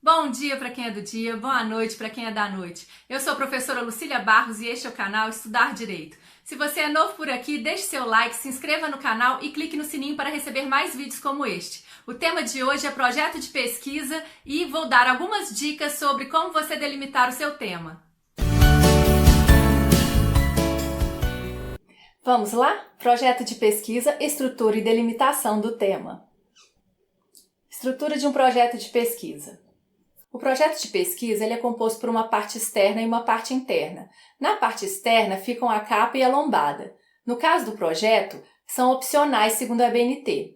Bom dia para quem é do dia, boa noite para quem é da noite. Eu sou a professora Lucília Barros e este é o canal Estudar Direito. Se você é novo por aqui, deixe seu like, se inscreva no canal e clique no sininho para receber mais vídeos como este. O tema de hoje é projeto de pesquisa e vou dar algumas dicas sobre como você delimitar o seu tema. Vamos lá? Projeto de pesquisa, estrutura e delimitação do tema. Estrutura de um projeto de pesquisa. O projeto de pesquisa ele é composto por uma parte externa e uma parte interna. Na parte externa ficam a capa e a lombada. No caso do projeto, são opcionais segundo a ABNT.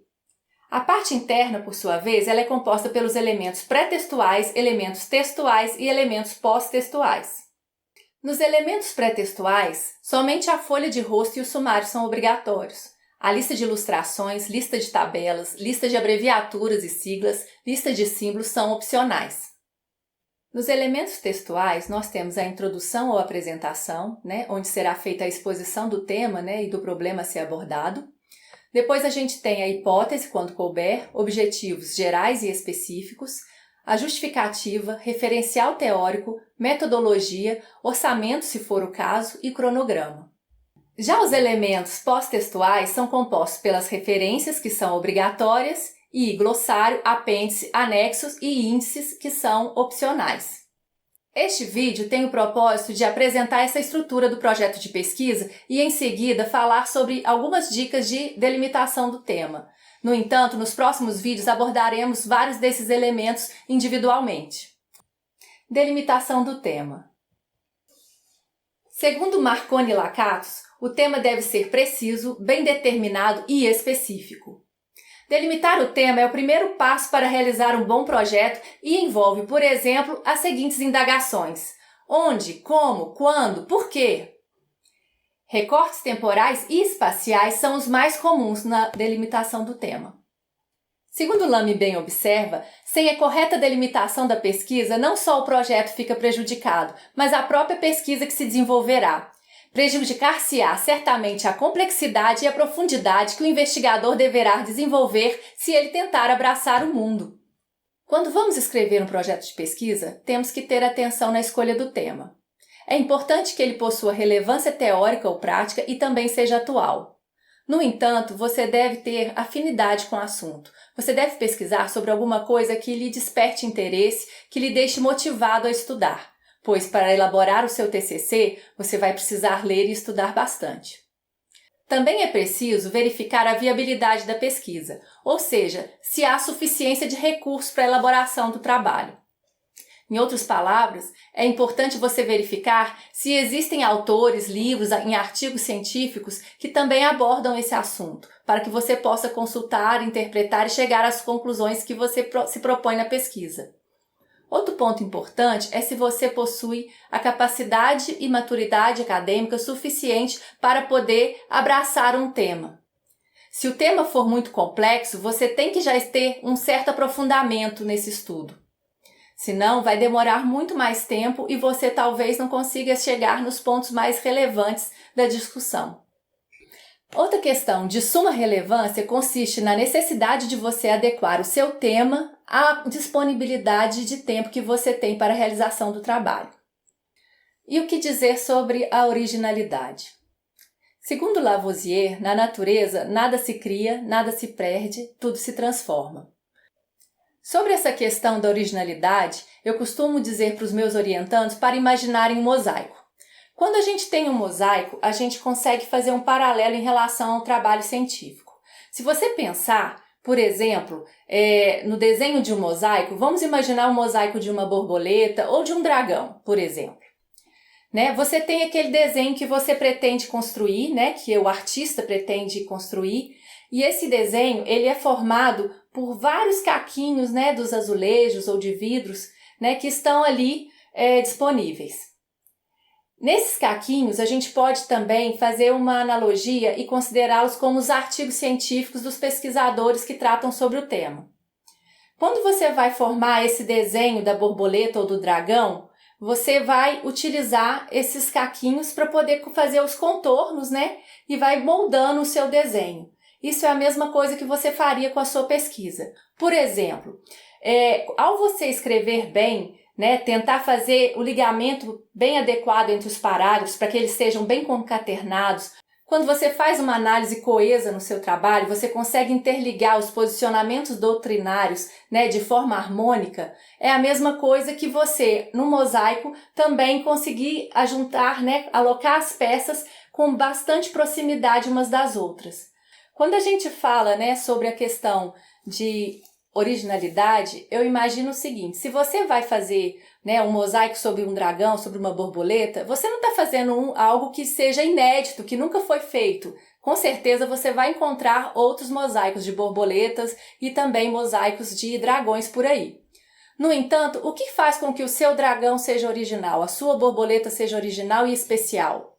A parte interna, por sua vez, ela é composta pelos elementos pré-textuais, elementos textuais e elementos pós-textuais. Nos elementos pré-textuais, somente a folha de rosto e o sumário são obrigatórios. A lista de ilustrações, lista de tabelas, lista de abreviaturas e siglas, lista de símbolos são opcionais. Nos elementos textuais, nós temos a introdução ou apresentação, onde será feita a exposição do tema e do problema a ser abordado. Depois a gente tem a hipótese, quando couber, objetivos gerais e específicos, a justificativa, referencial teórico, metodologia, orçamento, se for o caso, e cronograma. Já os elementos pós-textuais são compostos pelas referências, que são obrigatórias, e glossário, apêndice, anexos e índices, que são opcionais. Este vídeo tem o propósito de apresentar essa estrutura do projeto de pesquisa e, em seguida, falar sobre algumas dicas de delimitação do tema. No entanto, nos próximos vídeos abordaremos vários desses elementos individualmente. Delimitação do tema. Segundo Marconi e Lakatos, o tema deve ser preciso, bem determinado e específico. Delimitar o tema é o primeiro passo para realizar um bom projeto e envolve, por exemplo, as seguintes indagações: onde, como, quando, por quê? Recortes temporais e espaciais são os mais comuns na delimitação do tema. Segundo Lamy bem observa, sem a correta delimitação da pesquisa, não só o projeto fica prejudicado, mas a própria pesquisa que se desenvolverá. Prejudicar-se-á certamente a complexidade e a profundidade que o investigador deverá desenvolver se ele tentar abraçar o mundo. Quando vamos escrever um projeto de pesquisa, temos que ter atenção na escolha do tema. É importante que ele possua relevância teórica ou prática e também seja atual. No entanto, você deve ter afinidade com o assunto. Você deve pesquisar sobre alguma coisa que lhe desperte interesse, que lhe deixe motivado a estudar. Pois para elaborar o seu TCC, você vai precisar ler e estudar bastante. Também é preciso verificar a viabilidade da pesquisa, ou seja, se há suficiência de recursos para a elaboração do trabalho. Em outras palavras, é importante você verificar se existem autores, livros em artigos científicos que também abordam esse assunto, para que você possa consultar, interpretar e chegar às conclusões que você se propõe na pesquisa. Outro ponto importante é se você possui a capacidade e maturidade acadêmica suficiente para poder abraçar um tema. Se o tema for muito complexo, você tem que já ter um certo aprofundamento nesse estudo. Senão, vai demorar muito mais tempo e você talvez não consiga chegar nos pontos mais relevantes da discussão. Outra questão de suma relevância consiste na necessidade de você adequar o seu tema à disponibilidade de tempo que você tem para a realização do trabalho. E o que dizer sobre a originalidade? Segundo Lavoisier, na natureza, nada se cria, nada se perde, tudo se transforma. Sobre essa questão da originalidade, eu costumo dizer para os meus orientandos para imaginarem um mosaico. Quando a gente tem um mosaico, a gente consegue fazer um paralelo em relação ao trabalho científico. Se você pensar, por exemplo, no desenho de um mosaico, vamos imaginar um mosaico de uma borboleta ou de um dragão, por exemplo. Você tem aquele desenho que você pretende construir, que o artista pretende construir, e esse desenho ele é formado por vários caquinhos dos azulejos ou de vidros que estão ali disponíveis. Nesses caquinhos, a gente pode também fazer uma analogia e considerá-los como os artigos científicos dos pesquisadores que tratam sobre o tema. Quando você vai formar esse desenho da borboleta ou do dragão, você vai utilizar esses caquinhos para poder fazer os contornos, e vai moldando o seu desenho. Isso é a mesma coisa que você faria com a sua pesquisa. Por exemplo, Ao você escrever bem, né, tentar fazer o ligamento bem adequado entre os parágrafos para que eles sejam bem concatenados. Quando você faz uma análise coesa no seu trabalho, você consegue interligar os posicionamentos doutrinários, né, de forma harmônica. É a mesma coisa que você, no mosaico, também conseguir ajuntar, né, alocar as peças com bastante proximidade umas das outras. Quando a gente fala, né, sobre a questão de originalidade, eu imagino o seguinte: se você vai fazer, né, um mosaico sobre um dragão, sobre uma borboleta, você não está fazendo algo que seja inédito, que nunca foi feito. Com certeza você vai encontrar outros mosaicos de borboletas e também mosaicos de dragões por aí. No entanto, o que faz com que o seu dragão seja original, a sua borboleta seja original e especial?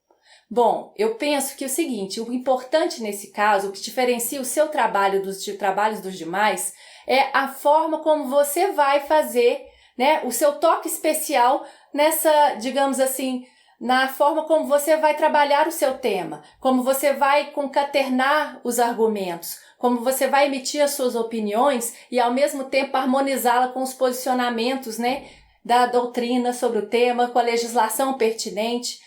Bom, eu penso que o seguinte: o importante nesse caso, o que diferencia o seu trabalho dos trabalhos dos demais, é a forma como você vai fazer, né, o seu toque especial nessa, digamos assim, na forma como você vai trabalhar o seu tema, como você vai concatenar os argumentos, como você vai emitir as suas opiniões e ao mesmo tempo harmonizá-la com os posicionamentos, né, da doutrina sobre o tema, com a legislação pertinente.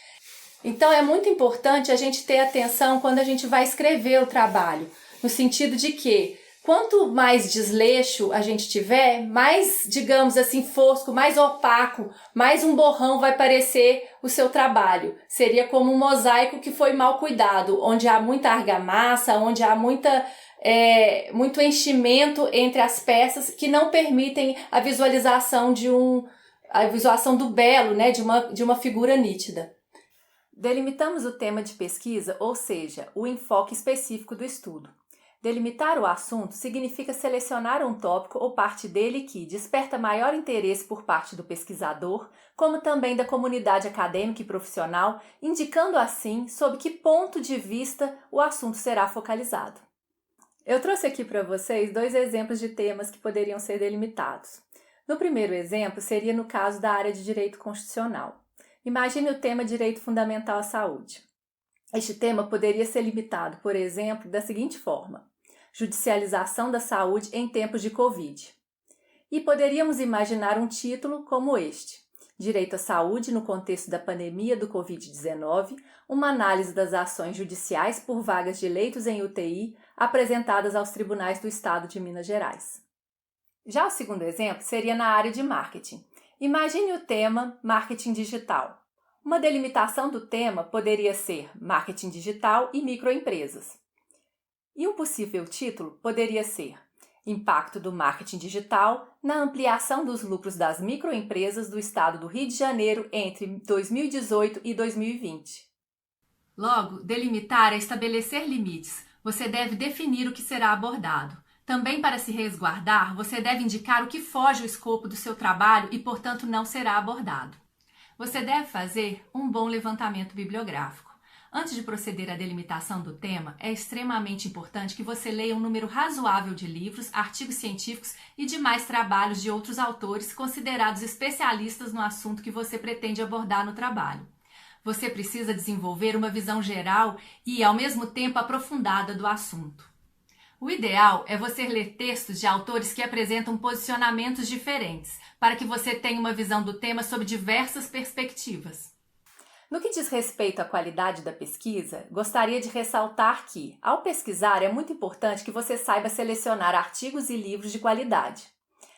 Então é muito importante a gente ter atenção quando a gente vai escrever o trabalho, no sentido de que quanto mais desleixo a gente tiver, mais, digamos assim, fosco, mais opaco, mais um borrão vai parecer o seu trabalho. Seria como um mosaico que foi mal cuidado, onde há muita argamassa, onde há muito enchimento entre as peças que não permitem a visualização do belo, né, de uma figura nítida. Delimitamos o tema de pesquisa, ou seja, o enfoque específico do estudo. Delimitar o assunto significa selecionar um tópico ou parte dele que desperta maior interesse por parte do pesquisador, como também da comunidade acadêmica e profissional, indicando assim sob que ponto de vista o assunto será focalizado. Eu trouxe aqui para vocês 2 exemplos de temas que poderiam ser delimitados. No primeiro exemplo, seria no caso da área de direito constitucional. Imagine o tema Direito Fundamental à Saúde. Este tema poderia ser limitado, por exemplo, da seguinte forma: Judicialização da saúde em tempos de Covid. E poderíamos imaginar um título como este: Direito à Saúde no contexto da pandemia do Covid-19, uma análise das ações judiciais por vagas de leitos em UTI apresentadas aos tribunais do Estado de Minas Gerais. Já o segundo exemplo seria na área de marketing. Imagine o tema Marketing Digital. Uma delimitação do tema poderia ser Marketing Digital e Microempresas. E um possível título poderia ser Impacto do Marketing Digital na ampliação dos lucros das microempresas do estado do Rio de Janeiro entre 2018 e 2020. Logo, delimitar é estabelecer limites. Você deve definir o que será abordado. Também, para se resguardar, você deve indicar o que foge ao escopo do seu trabalho e, portanto, não será abordado. Você deve fazer um bom levantamento bibliográfico. Antes de proceder à delimitação do tema, é extremamente importante que você leia um número razoável de livros, artigos científicos e demais trabalhos de outros autores considerados especialistas no assunto que você pretende abordar no trabalho. Você precisa desenvolver uma visão geral e, ao mesmo tempo, aprofundada do assunto. O ideal é você ler textos de autores que apresentam posicionamentos diferentes, para que você tenha uma visão do tema sob diversas perspectivas. No que diz respeito à qualidade da pesquisa, gostaria de ressaltar que, ao pesquisar, é muito importante que você saiba selecionar artigos e livros de qualidade.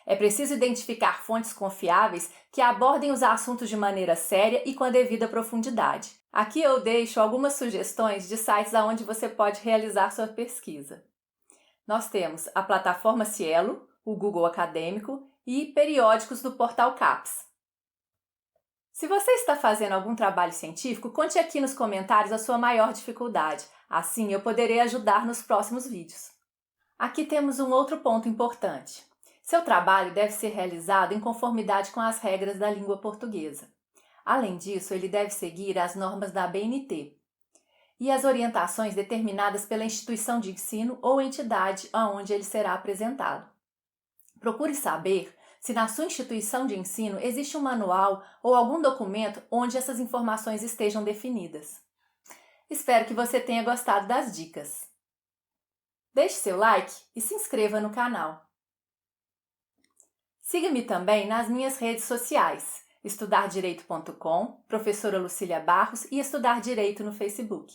É preciso identificar fontes confiáveis que abordem os assuntos de maneira séria e com a devida profundidade. Aqui eu deixo algumas sugestões de sites onde você pode realizar sua pesquisa. Nós temos a plataforma Cielo, o Google Acadêmico e periódicos do portal CAPES. Se você está fazendo algum trabalho científico, conte aqui nos comentários a sua maior dificuldade. Assim eu poderei ajudar nos próximos vídeos. Aqui temos um outro ponto importante. Seu trabalho deve ser realizado em conformidade com as regras da língua portuguesa. Além disso, ele deve seguir as normas da ABNT e as orientações determinadas pela instituição de ensino ou entidade aonde ele será apresentado. Procure saber se na sua instituição de ensino existe um manual ou algum documento onde essas informações estejam definidas. Espero que você tenha gostado das dicas. Deixe seu like e se inscreva no canal. Siga-me também nas minhas redes sociais, estudardireito.com, professora Lucília Barros e Estudar Direito no Facebook.